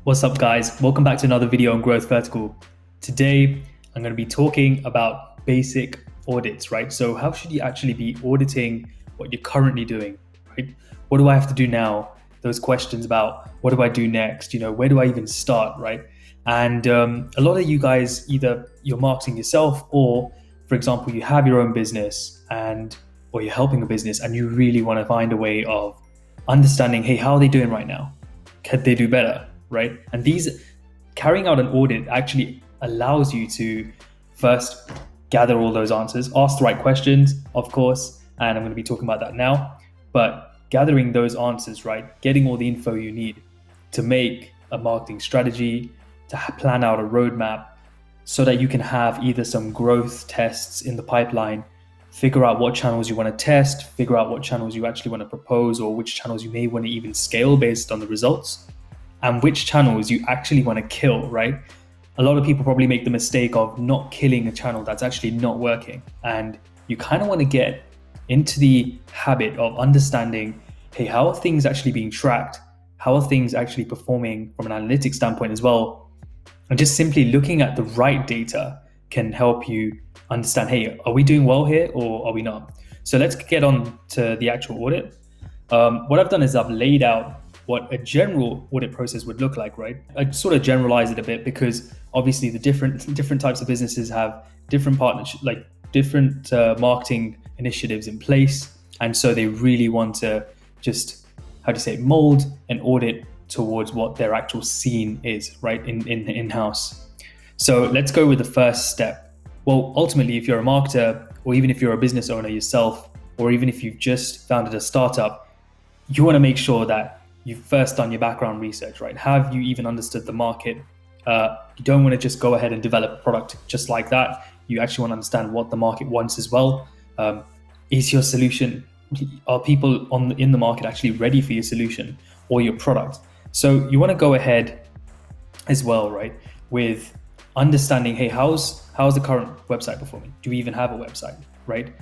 What's up, guys? Welcome back to another video on Growth Vertical. Today, I'm going to be talking about basic audits, right? So how should you actually be auditing what you're currently doing, right? What do I have to do now? Those questions about what do I do next? Where do I even start, right? And a lot of you guys, either you're marketing yourself or, for example, you have your own business or you're helping a business and you really want to find a way of understanding, hey, how are they doing right now? Could they do better? Right? And carrying out an audit actually allows you to first gather all those answers, ask the right questions, of course, and I'm going to be talking about that now, but gathering those answers, right? Getting all the info you need to make a marketing strategy, to plan out a roadmap so that you can have either some growth tests in the pipeline, figure out what channels you want to test, figure out what channels you actually want to propose, or which channels you may want to even scale based on the results, and which channels you actually want to kill, right? A lot of people probably make the mistake of not killing a channel that's actually not working. And you kind of want to get into the habit of understanding, hey, how are things actually being tracked? How are things actually performing from an analytics standpoint as well? And just simply looking at the right data can help you understand, hey, are we doing well here or are we not? So let's get on to the actual audit. What I've done is I've laid out what a general audit process would look like, right? I sort of generalize it a bit because obviously the different types of businesses have different partnerships, like different marketing initiatives in place. And so they really want to just, mold an audit towards what their actual scene is, right? In-house. So let's go with the first step. Well, ultimately, if you're a marketer, or even if you're a business owner yourself, or even if you've just founded a startup, you want to make sure that you've first done your background research, right? Have you even understood the market? You don't want to just go ahead and develop a product just like that. You actually want to understand what the market wants as well. Is your solution, are people in the market actually ready for your solution or your product? So you want to go ahead as well, right, with understanding, hey, how's the current website performing? Do we even have a website, right?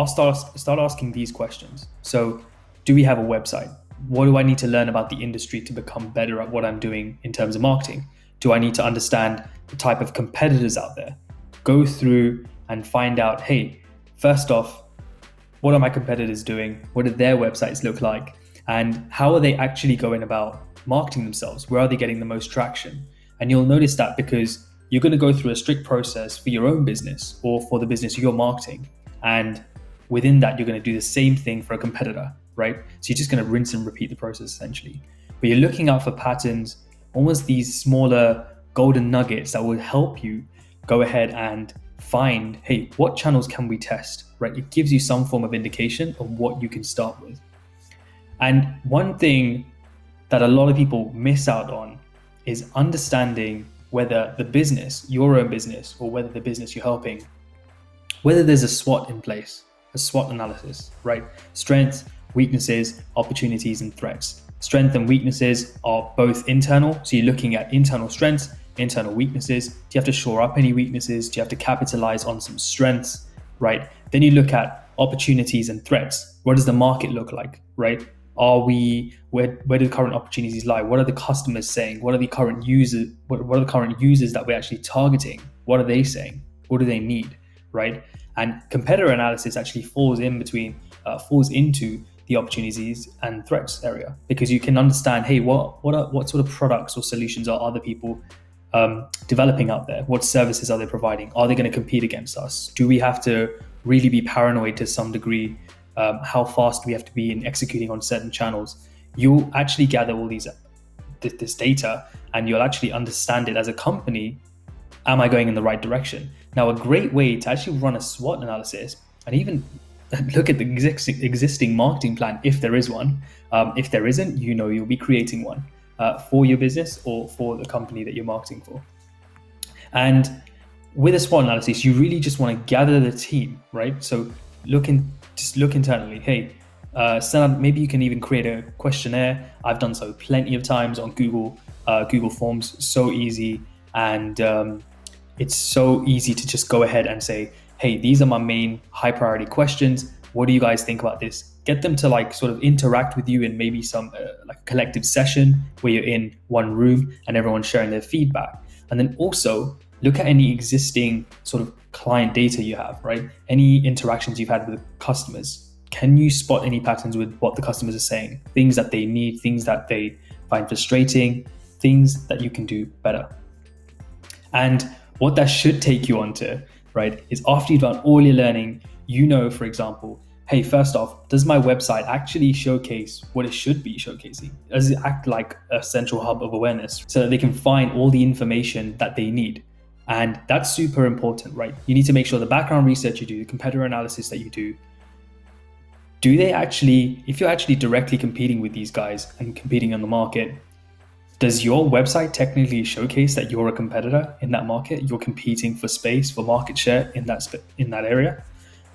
Start asking these questions. So do we have a website? What do I need to learn about the industry to become better at what I'm doing in terms of marketing? Do I need to understand the type of competitors out there? Go through and find out, hey, first off, what are my competitors doing? What do their websites look like? And how are they actually going about marketing themselves? Where are they getting the most traction? And you'll notice that because you're going to go through a strict process for your own business or for the business you're marketing. And within that, you're going to do the same thing for a competitor, right? So you're just going to rinse and repeat the process essentially. But you're looking out for patterns, almost these smaller golden nuggets that will help you go ahead and find, hey, what channels can we test, right? It gives you some form of indication of what you can start with. And one thing that a lot of people miss out on is understanding whether the business, your own business, or whether the business you're helping, whether there's a SWOT in place, a SWOT analysis, right? Strengths, weaknesses, opportunities, and threats. Strengths and weaknesses are both internal. So you're looking at internal strengths, internal weaknesses. Do you have to shore up any weaknesses? Do you have to capitalize on some strengths, right? Then you look at opportunities and threats. What does the market look like, right? Where do the current opportunities lie? What are the customers saying? What are the current users? What are the current users that we're actually targeting? What are they saying? What do they need, right? And competitor analysis actually falls into the opportunities and threats area, because you can understand, hey, what sort of products or solutions are other people developing out there? What services are they providing? Are they going to compete against us? Do we have to really be paranoid to some degree? How fast do we have to be in executing on certain channels? You'll actually gather all this data, and you'll actually understand it as a company. Am I going in the right direction? Now, a great way to actually run a SWOT analysis and even look at the existing marketing plan, if there is one. If there isn't, you'll be creating one for your business or for the company that you're marketing for. And with a SWOT analysis, you really just want to gather the team, right? So look internally. Hey, maybe you can even create a questionnaire. I've done so plenty of times on Google Forms. So easy, and it's so easy to just go ahead and say, hey, these are my main high priority questions. What do you guys think about this? get them to like sort of interact with you in maybe some like a collective session where you're in one room and everyone's sharing their feedback. And then also look at any existing sort of client data you have, right? Any interactions you've had with customers. Can you spot any patterns with what the customers are saying? Things that they need, things that they find frustrating, things that you can do better. And what that should take you onto, right, is after you've done all your learning, for example, hey, first off, does my website actually showcase what it should be showcasing? Does it act like a central hub of awareness so that they can find all the information that they need? And that's super important, right? You need to make sure the background research you do, the competitor analysis that you do they actually, if you're actually directly competing with these guys and competing on the market, does your website technically showcase that you're a competitor in that market? You're competing for space, for market share in that area?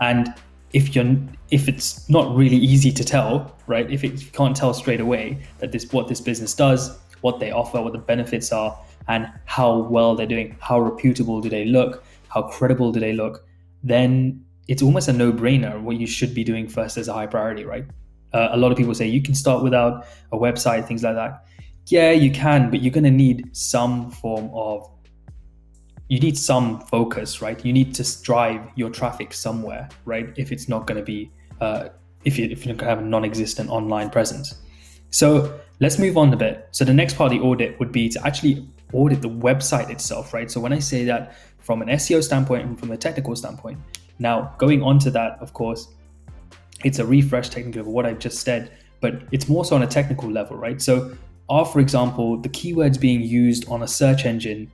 And if it's not really easy to tell, right? If you can't tell straight away that what this business does, what they offer, what the benefits are, and how well they're doing, how reputable do they look, how credible do they look, then it's almost a no-brainer what you should be doing first as a high priority, right? A lot of people say you can start without a website, things like that. Yeah, you can, but you're going to need some focus, right? You need to drive your traffic somewhere, right? If it's not going to be, if you're going to have a non-existent online presence. So let's move on a bit. So the next part of the audit would be to actually audit the website itself, right? So when I say that from an SEO standpoint and from a technical standpoint, now going on to that, of course, it's a refresh technically of what I've just said, but it's more so on a technical level, right? So are, for example, the keywords being used on a search engine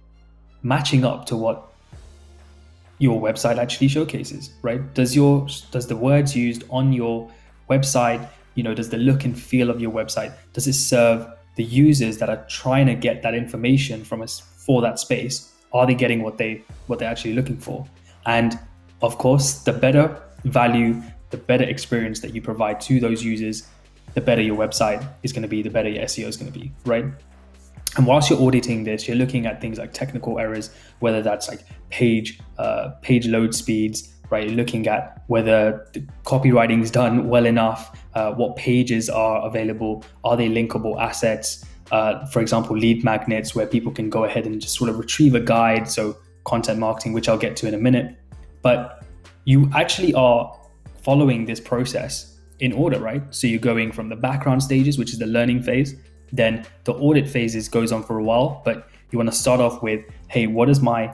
matching up to what your website actually showcases, right? Does the words used on your website, does the look and feel of your website, does it serve the users that are trying to get that information from us for that space? Are they getting what they're actually looking for? And of course, the better value, the better experience that you provide to those users, the better your website is going to be, the better your SEO is going to be, right? And whilst you're auditing this, you're looking at things like technical errors, whether that's like page load speeds, right? You're looking at whether the copywriting is done well enough, what pages are available, are they linkable assets? For example, lead magnets where people can go ahead and just sort of retrieve a guide. So content marketing, which I'll get to in a minute. But you actually are following this process in order, right? So you're going from the background stages, which is the learning phase. Then the audit phases goes on for a while, but you want to start off with, hey, what does my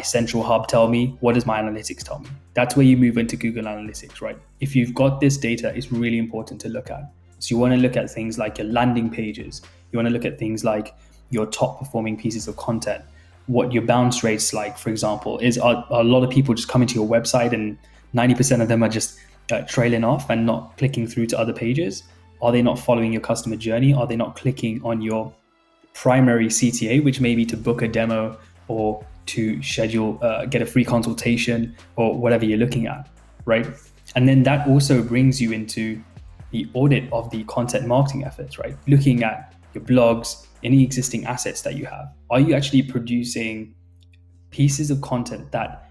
central hub tell me? What does my analytics tell me? That's where you move into Google Analytics, right? If you've got this data, it's really important to look at. So you want to look at things like your landing pages. You want to look at things like your top performing pieces of content, what your bounce rates like, for example. Are a lot of people just coming to your website and 90% of them are just trailing off and not clicking through to other pages? Are they not following your customer journey? Are they not clicking on your primary CTA, which may be to book a demo or to schedule, get a free consultation or whatever you're looking at, right? And then that also brings you into the audit of the content marketing efforts, right? Looking at your blogs, any existing assets that you have. Are you actually producing pieces of content that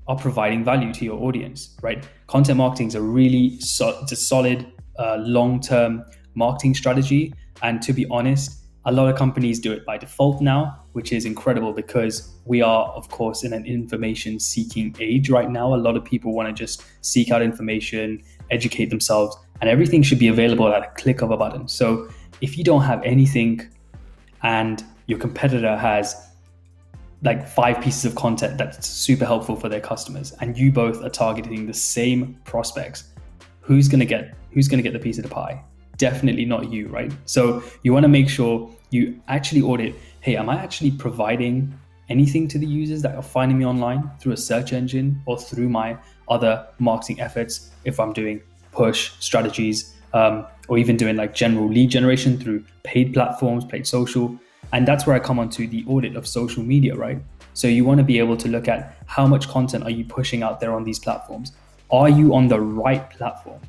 are providing value to your audience, right? Content marketing is a really it's a solid long-term marketing strategy. And to be honest, a lot of companies do it by default now, which is incredible because we are, of course, in an information-seeking age right now. A lot of people want to just seek out information, educate themselves, and everything should be available at a click of a button. So if you don't have anything and your competitor has like 5 pieces of content that's super helpful for their customers, and you both are targeting the same prospects, who's gonna get the piece of the pie? Definitely not you, right? So you want to make sure you actually audit, hey, am I actually providing anything to the users that are finding me online through a search engine or through my other marketing efforts? If I'm doing push strategies, or even doing like general lead generation through paid platforms, paid social. And that's where I come onto the audit of social media, right? So you want to be able to look at how much content are you pushing out there on these platforms? Are you on the right platform?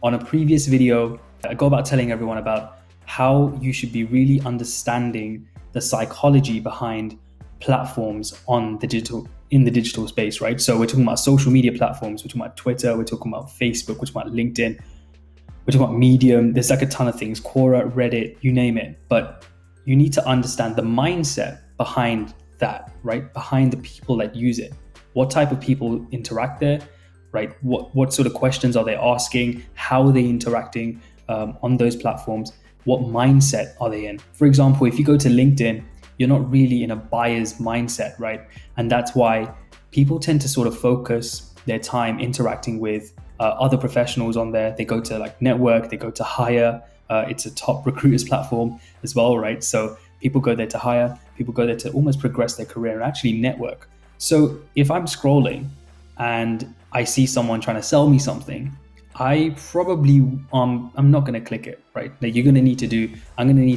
On a previous video, I go about telling everyone about how you should be really understanding the psychology behind platforms in the digital space, right? So we're talking about social media platforms, we're talking about Twitter, we're talking about Facebook, we're talking about LinkedIn. we're talking about Medium. There's like a ton of things, Quora, Reddit, you name it. But you need to understand the mindset behind that, right? Behind the people that use it. What type of people interact there, right? What sort of questions are they asking? How are they interacting on those platforms? What mindset are they in? For example, if you go to LinkedIn, you're not really in a buyer's mindset, right? And that's why people tend to sort of focus their time interacting with other professionals on there. They go to like network, they go to hire. It's a top recruiters platform as well, right? So people go there to hire, people go there to almost progress their career and actually network. So if I'm scrolling and I see someone trying to sell me something, I probably I'm not going to click it, right? Like I'm going to need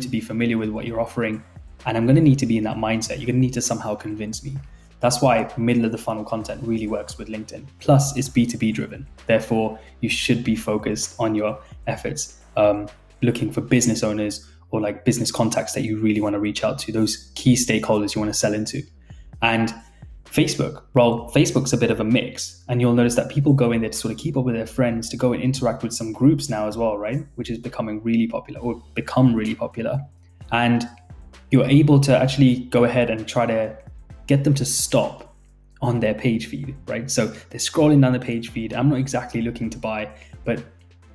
to be familiar with what you're offering, and I'm going to need to be in that mindset. You're going to need to somehow convince me. That's why middle of the funnel content really works with LinkedIn. Plus, it's B2B driven. Therefore, you should be focused on your efforts, looking for business owners or like business contacts that you really want to reach out to, those key stakeholders you want to sell into. And Facebook, well, Facebook's a bit of a mix, and you'll notice that people go in there to sort of keep up with their friends, to go and interact with some groups now as well, right? Which is becoming really popular or become really popular. And you're able to actually go ahead and try to get them to stop on their page feed, right? So they're scrolling down the page feed. I'm not exactly looking to buy, but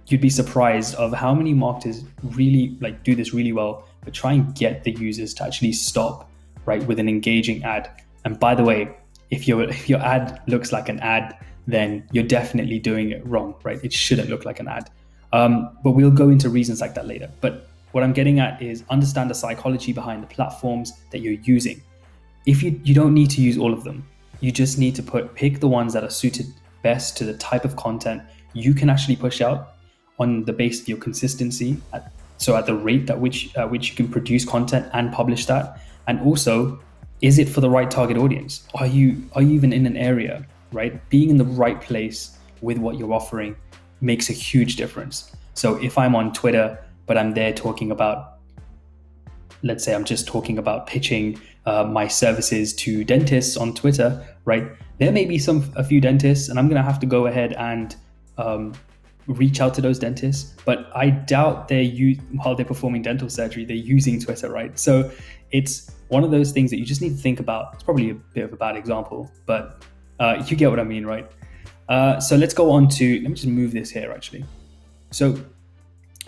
you'd be surprised of how many marketers really like do this really well, but try and get the users to actually stop, right, with an engaging ad. And by the way, if your ad looks like an ad, then you're definitely doing it wrong, right? It shouldn't look like an ad. But we'll go into reasons like that later. But what I'm getting at is understand the psychology behind the platforms that you're using. If you don't need to use all of them, you just need to pick the ones that are suited best to the type of content you can actually push out on the base of your consistency. So at the rate at which you can produce content and publish that, and also, is it for the right target audience? Are you even in an area, right? Being in the right place with what you're offering makes a huge difference. So if I'm on Twitter, but I'm there talking about, let's say I'm just talking about pitching my services to dentists on Twitter, right? There may be a few dentists, and I'm going to have to go ahead and reach out to those dentists, but I doubt while they're performing dental surgery, they're using Twitter, right? So it's one of those things that you just need to think about. It's probably a bit of a bad example, but you get what I mean, right? So let's go on to, let me just move this here actually. So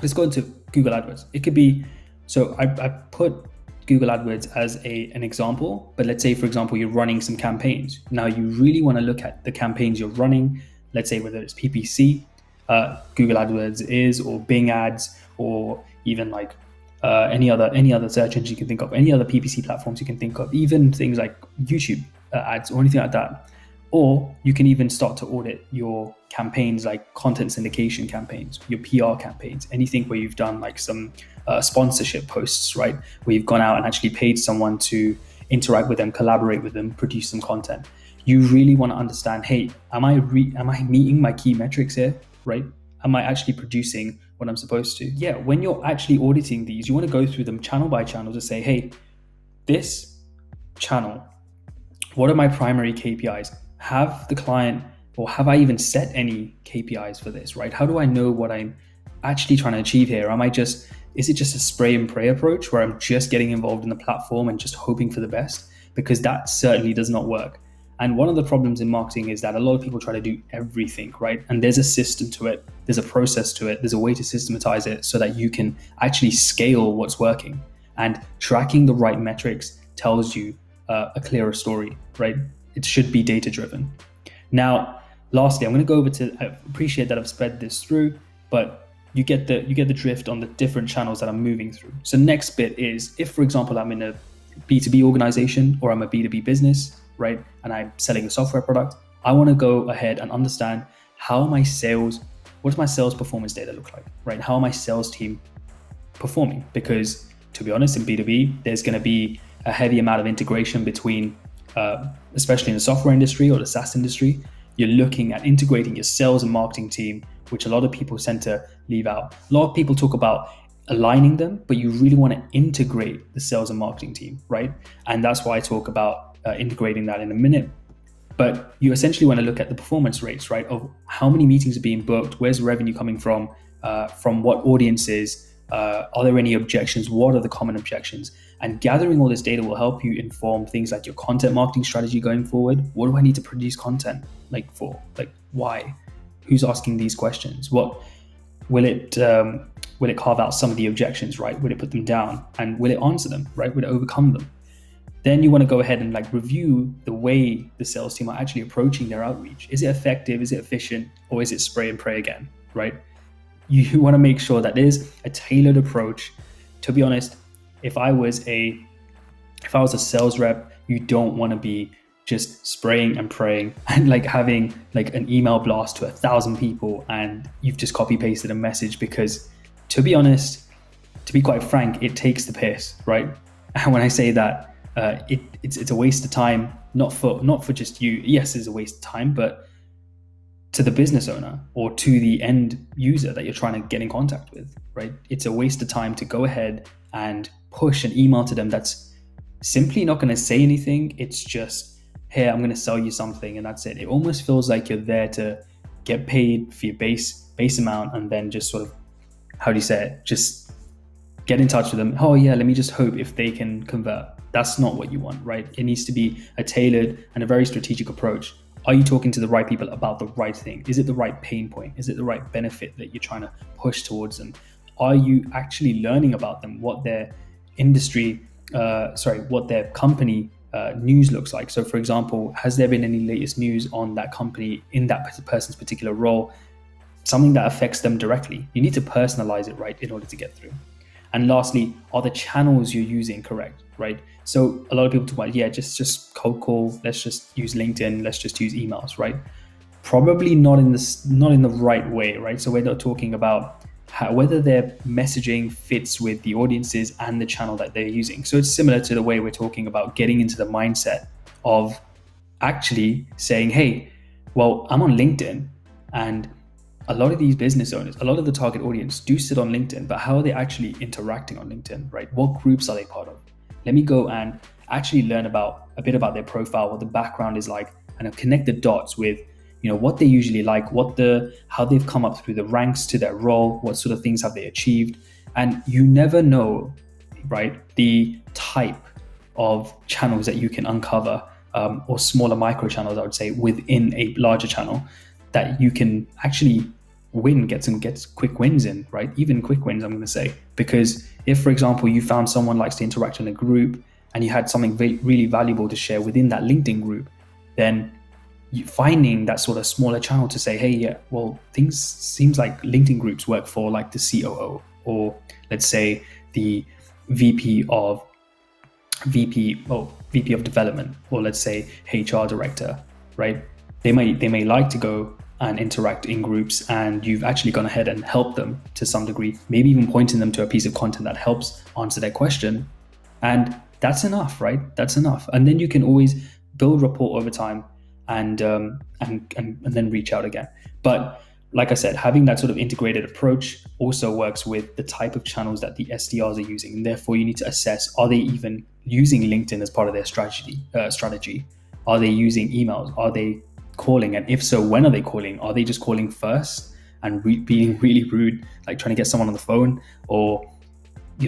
let's go into Google AdWords. It could be, so I put Google AdWords as an example, but let's say, for example, you're running some campaigns. Now you really want to look at the campaigns you're running, let's say whether it's PPC, Google AdWords is, or Bing ads, or even like any other search engine you can think of, any other PPC platforms you can think of, even things like YouTube ads or anything like that. Or you can even start to audit your campaigns, like content syndication campaigns, your PR campaigns, anything where you've done like some sponsorship posts, right? Where you've gone out and actually paid someone to interact with them, collaborate with them, produce some content. You really want to understand, hey, am I meeting my key metrics here, right? Am I actually producing what I'm supposed to? Yeah, when you're actually auditing these, you want to go through them channel by channel to say, hey, this channel, what are my primary KPIs? Have the client, or have I even set any KPIs for this, right? How do I know what I'm actually trying to achieve here? Is it just a spray and pray approach where I'm just getting involved in the platform and just hoping for the best? Because that certainly does not work. And one of the problems in marketing is that a lot of people try to do everything, right? And there's a system to it, there's a process to it, there's a way to systematize it so that you can actually scale what's working. And tracking the right metrics tells you a clearer story, right? It should be data-driven. Now, lastly, I'm going to go over to, I appreciate that I've spread this through, but you get the drift on the different channels that I'm moving through. So next bit is, if, for example, I'm in a B2B organization or I'm a B2B business, right, and I'm selling a software product, I want to go ahead and understand what does my sales performance data look like, right? How are my sales team performing? Because to be honest, in B2B, there's going to be a heavy amount of integration between, especially in the software industry or the SaaS industry, you're looking at integrating your sales and marketing team, which a lot of people tend to leave out. A lot of people talk about aligning them, but you really want to integrate the sales and marketing team, right? And that's why I talk about integrating that in a minute. But you essentially want to look at the performance rates, right? Of how many meetings are being booked, where's revenue coming from, from what audiences, are there any objections, what are the common objections? And gathering all this data will help you inform things like your content marketing strategy going forward. What do I need to produce content for? Why? Who's asking these questions? What will it carve out some of the objections, right? Will it put them down, and will it answer them, right? Will it overcome them? Then you want to go ahead and review the way the sales team are actually approaching their outreach. Is it effective? Is it efficient? Or is it spray and pray again, right? You want to make sure that there's a tailored approach. To be honest, if I was a sales rep, you don't want to be just spraying and praying and having an email blast to 1,000 people and you've just copy pasted a message, because to be honest, to be quite frank, it takes the piss, right? And when I say that, it's a waste of time, not for just you. Yes, it's a waste of time, but to the business owner or to the end user that you're trying to get in contact with, right? It's a waste of time to go ahead and push an email to them that's simply not going to say anything. It's just, hey, I'm going to sell you something, and that's it. It almost feels like you're there to get paid for your base amount, and then just sort of, how do you say it? Just get in touch with them. Oh yeah, let me just hope if they can convert. That's not what you want, right? It needs to be a tailored and a very strategic approach. Are you talking to the right people about the right thing? Is it the right pain point? Is it the right benefit that you're trying to push towards them? Are you actually learning about them, what their what their company news looks like? So for example, has there been any latest news on that company in that person's particular role? Something that affects them directly. You need to personalize it, right, in order to get through. And lastly, are the channels you're using correct, right? So a lot of people talk about, just cold call. Let's just use LinkedIn. Let's just use emails, right? Probably not in the right way, right? So we're not talking about whether their messaging fits with the audiences and the channel that they're using. So it's similar to the way we're talking about getting into the mindset of actually saying, hey, well, I'm on LinkedIn, and a lot of these business owners, a lot of the target audience do sit on LinkedIn, but how are they actually interacting on LinkedIn, right? What groups are they part of? Let me go and actually learn a bit about their profile, what the background is like, and connect the dots with, what they usually like, how they've come up through the ranks to their role, what sort of things have they achieved. And you never know, right, the type of channels that you can uncover, or smaller micro channels, I would say, within a larger channel, that you can actually get quick wins in, right? Even quick wins, I'm going to say. Because if, for example, you found someone likes to interact in a group and you had something really valuable to share within that LinkedIn group, then finding that sort of smaller channel to say, hey, yeah, well, things seems like LinkedIn groups work for like the COO, or let's say the VP of development, or let's say HR director, right? They may like to go and interact in groups, and you've actually gone ahead and helped them to some degree, maybe even pointing them to a piece of content that helps answer their question. And that's enough, right? That's enough. And then you can always build rapport over time and then reach out again. But like I said, having that sort of integrated approach also works with the type of channels that the SDRs are using. And therefore you need to assess, are they even using LinkedIn as part of their strategy? Are they using emails? Are they calling? And if so, when are they calling? Are they just calling first and being really rude, like trying to get someone on the phone? Or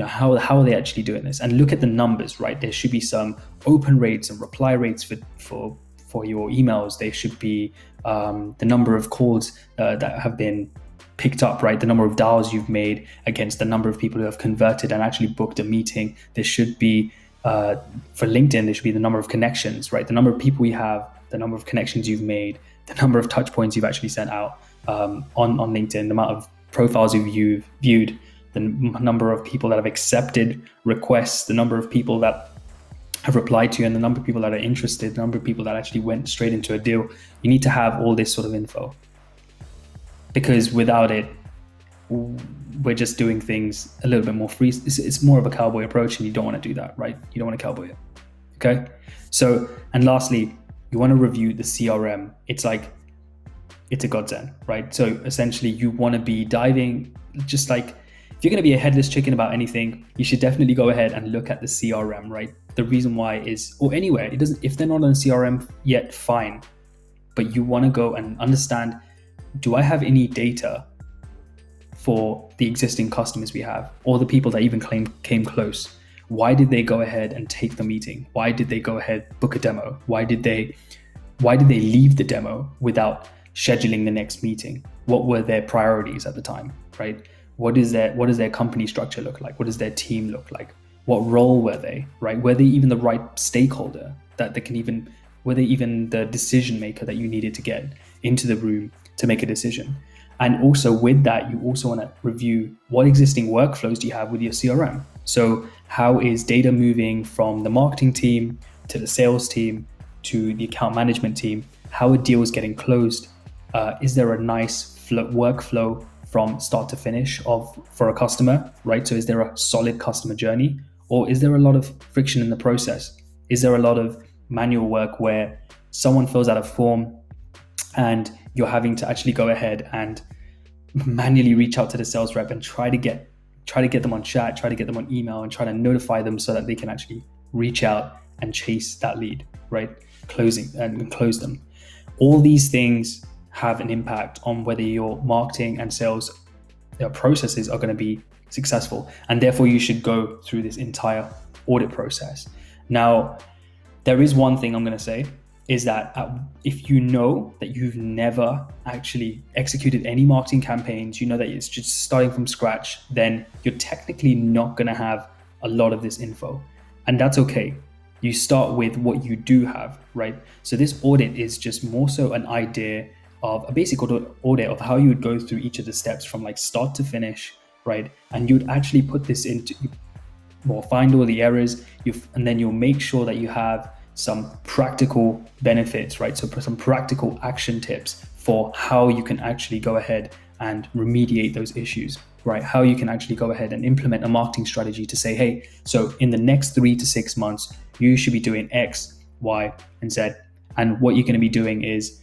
how are they actually doing this? And look at the numbers, right? There should be some open rates and reply rates for your emails. There should be the number of calls that have been picked up, right? The number of dials you've made against the number of people who have converted and actually booked a meeting. There should be, for LinkedIn, there should be the number of connections, right? The number of people you have, the number of connections you've made, the number of touch points you've actually sent out on LinkedIn, the amount of profiles you've viewed, the number of people that have accepted requests, the number of people that have replied to you, and the number of people that are interested, the number of people that actually went straight into a deal. You need to have all this sort of info, because without it, we're just doing things a little bit more free. It's more of a cowboy approach, and you don't want to do that, right? You don't want to cowboy it. Okay. So, and lastly, you want to review the CRM. It's a godsend, right? So essentially you want to be diving, just like if you're going to be a headless chicken about anything, you should definitely go ahead and look at the CRM, right? The reason why is, or anywhere, it doesn't, if they're not on CRM yet, fine. But you want to go and understand, do I have any data for the existing customers we have, or the people that even came close? Why did they go ahead and take the meeting? Why did they go ahead, book a demo? Why did they leave the demo without scheduling the next meeting? What were their priorities at the time, right? What does their company structure look like? What does their team look like? What role were they, right? Were they even the right stakeholder were they even the decision maker that you needed to get into the room to make a decision? And also with that, you also want to review what existing workflows do you have with your CRM? So how is data moving from the marketing team to the sales team to the account management team? How are deals getting closed? Is there a nice workflow from start to finish for a customer, right? So is there a solid customer journey, or is there a lot of friction in the process? Is there a lot of manual work where someone fills out a form and you're having to actually go ahead and manually reach out to the sales rep and try to get them on chat, try to get them on email, and try to notify them so that they can actually reach out and chase that lead, right? Close them. All these things have an impact on whether your marketing and sales processes are going to be successful, and therefore you should go through this entire audit process. Now, there is one thing I'm going to say is that if you know that you've never actually executed any marketing campaigns, you know that it's just starting from scratch, then you're technically not going to have a lot of this info. And that's okay. You start with what you do have, right? So this audit is just more so an idea of a basic audit of how you would go through each of the steps from like start to finish, right? And you'd actually put this into, find all the errors, and then you'll make sure that you have some practical benefits, right? So some practical action tips for how you can actually go ahead and remediate those issues, right? How you can actually go ahead and implement a marketing strategy to say, hey, so in the next 3 to 6 months, you should be doing X, Y, and Z. And what you're going to be doing is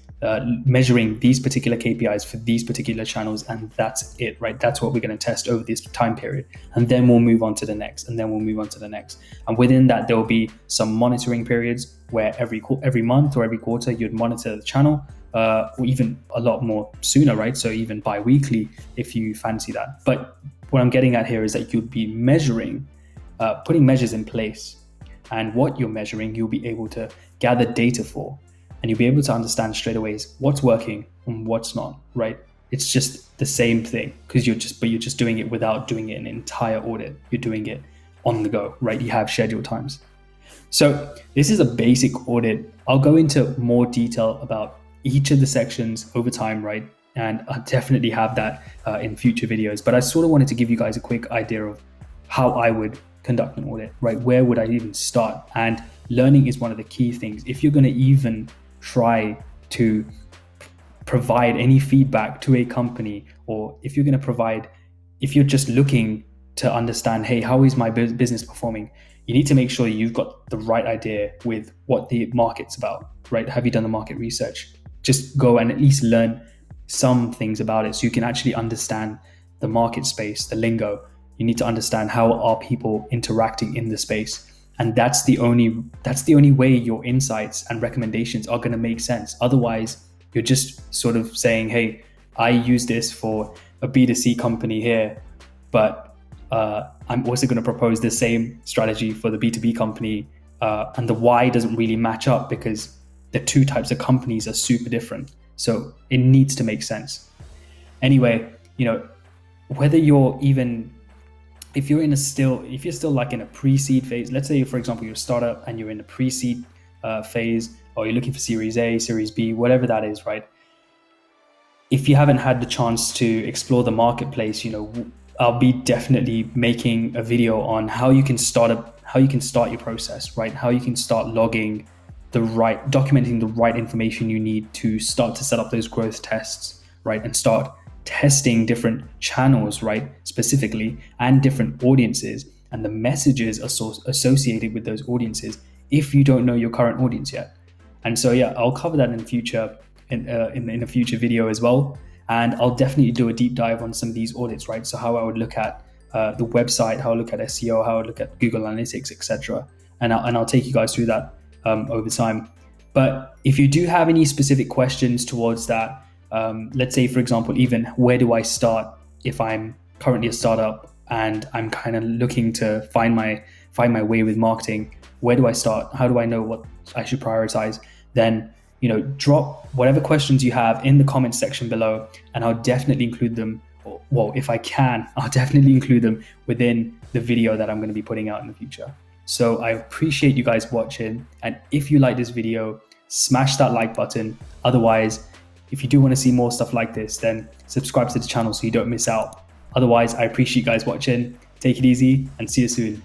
measuring these particular KPIs for these particular channels, and that's it, right? That's what we're going to test over this time period, and then we'll move on to the next, and then we'll move on to the next. And within that, there will be some monitoring periods where every month or every quarter you'd monitor the channel, or even a lot more sooner, right? So even bi-weekly if you fancy that. But what I'm getting at here is that you'd be measuring, putting measures in place, and what you're measuring, you'll be able to gather data for. And you'll be able to understand straight away what's working and what's not, right? It's just the same thing, because you're just doing it without doing it in an entire audit. You're doing it on the go, right? You have scheduled times. So this is a basic audit. I'll go into more detail about each of the sections over time, right? And I'll definitely have that in future videos. But I sort of wanted to give you guys a quick idea of how I would conduct an audit, right? Where would I even start? And learning is one of the key things. If you're going to even try to provide any feedback to a company, or if you're just looking to understand, hey, how is my business performing? You need to make sure you've got the right idea with what the market's about, right? Have you done the market research? Just go and at least learn some things about it so you can actually understand the market space, the lingo. You need to understand how are people interacting in the space. And that's the only way your insights and recommendations are going to make sense. Otherwise, you're just sort of saying, hey, I use this for a B2C company here, but I'm also going to propose the same strategy for the B2B company. And the why doesn't really match up because the two types of companies are super different. So it needs to make sense. Anyway, whether if you're still like in a pre-seed phase, let's say, for example, you're a startup and you're in a pre-seed phase, or you're looking for Series A, Series B, whatever that is, right? If you haven't had the chance to explore the marketplace, I'll be definitely making a video on how you can start your process, right? How you can start documenting the right information you need to start to set up those growth tests, right? And start testing different channels, right, specifically, and different audiences and the messages associated with those audiences if you don't know your current audience yet. And so I'll cover that in a future video as well, and I'll definitely do a deep dive on some of these audits, right? So how I would look at the website, how I look at SEO, how I look at Google Analytics, etc. And I'll take you guys through that over time. But if you do have any specific questions towards that, let's say, for example, even where do I start if I'm currently a startup and I'm kind of looking to find my way with marketing. Where do I start? How do I know what I should prioritize? Then, drop whatever questions you have in the comments section below, and I'll definitely include them. Well, if I can, I'll definitely include them within the video that I'm going to be putting out in the future. So I appreciate you guys watching. And if you like this video, smash that like button. Otherwise, if you do want to see more stuff like this, then subscribe to the channel so you don't miss out. Otherwise, I appreciate you guys watching. Take it easy and see you soon.